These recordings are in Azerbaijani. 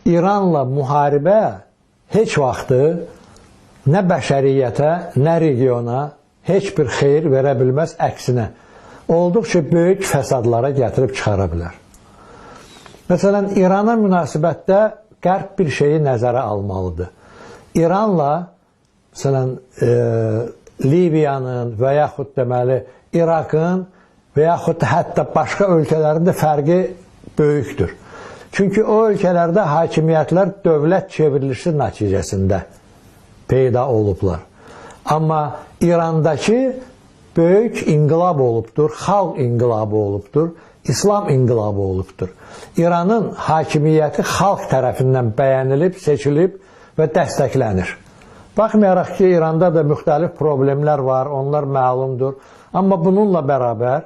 İranla müharibə heç vaxtı nə bəşəriyyətə, nə regiona heç bir xeyir verə bilməz, əksinə. Olduqca böyük fəsadlara gətirib çıxara bilər. Məsələn, İrana münasibətdə Qərb bir şeyi nəzərə almalıdır. İranla, məsələn, Liviyanın və yaxud deməli, İraqın və yaxud hətta başqa ölkələrin də fərqi böyükdür. Çünki o ölkələrdə hakimiyyətlər dövlət çevrilişi nəticəsində peyda olublar. Amma İrandakı böyük inqilab olubdur, xalq inqilabı olubdur, İslam inqilabı olubdur. İranın hakimiyyəti xalq tərəfindən bəyənilib, seçilib və dəstəklənir. Baxmayaraq ki, İranda da müxtəlif problemlər var, onlar məlumdur. Amma bununla bərabər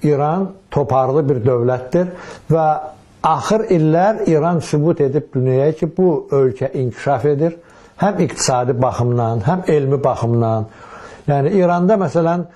İran toparlı bir dövlətdir və axır illər İran sübut edib dünyaya ki, bu ölkə inkişaf edir. Həm iqtisadi baxımdan, həm elmi baxımdan. Yəni, İranda məsələn,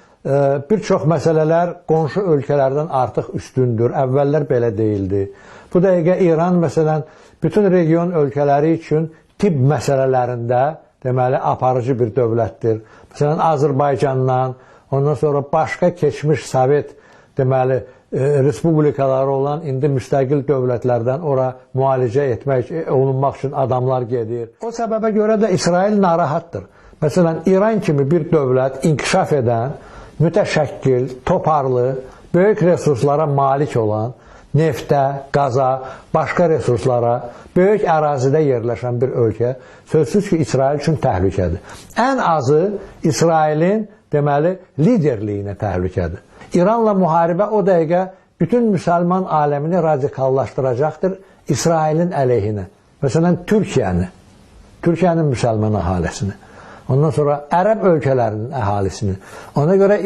bir çox məsələlər qonşu ölkələrdən artıq üstündür. Əvvəllər belə deyildi. Bu dəqiqə İran, məsələn, bütün region ölkələri üçün tibb məsələlərində deməli, aparıcı bir dövlətdir. Məsələn, Azərbaycandan, ondan sonra başqa keçmiş Sovet deməli, respublikaları olan indi müstəqil dövlətlərdən ora müalicə olunmaq üçün adamlar gedir. O səbəbə görə də İsrail narahatdır. Məsələn, İran kimi bir dövlət inkişaf edən, mütəşəkkil, toparlı, böyük resurslara malik olan, neftə, qaza, başqa resurslara, böyük ərazidə yerləşən bir ölkə sözsüz ki, İsrail üçün təhlükədir. Ən azı İsrailin deməli, liderliyinə təhlükədir. İranla müharibə o dəqiqə bütün müsəlman aləmini radikallaşdıracaqdır İsrailin əleyhinə. Məsələn, Türkiyənin müsəlman əhalisini. Ondan sonra Ərəb ölkələrinin əhalisini. Ona görə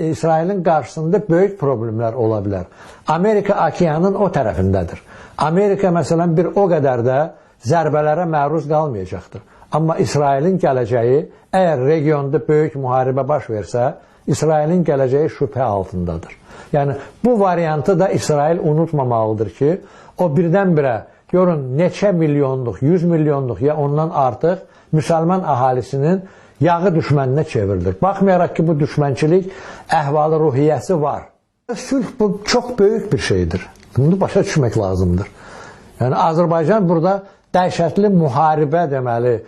İsrailin qarşısında böyük problemlər ola bilər. Amerika okeanın o tərəfindədir. Amerika, məsələn, bir o qədər də zərbələrə məruz qalmayacaqdır. Amma İsrailin gələcəyi, əgər regionda böyük müharibə baş versə, İsrailin gələcəyi şübhə altındadır. Yəni, bu variantı da İsrail unutmamalıdır ki, o birdən-birə, görün, neçə milyonluq, 100 milyonluq ya ondan artıq müsəlman əhalisinin yağı düşməninə çevrilir. Baxmayaraq ki, bu düşmənçilik əhvalı ruhiyyəsi var. Sülh bu çox böyük bir şeydir. Bunu başa düşmək lazımdır. Yəni, Azərbaycan burada dəhşətli müharibə deməli,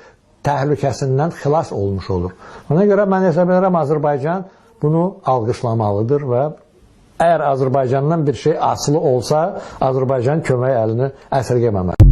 təhlükəsindən xilas olmuş olur. Ona görə mən hesab edirəm, Azərbaycan bunu alqışlamalıdır və əgər Azərbaycandan bir şey asılı olsa, Azərbaycan kömək əlini əsirgəməməlidir.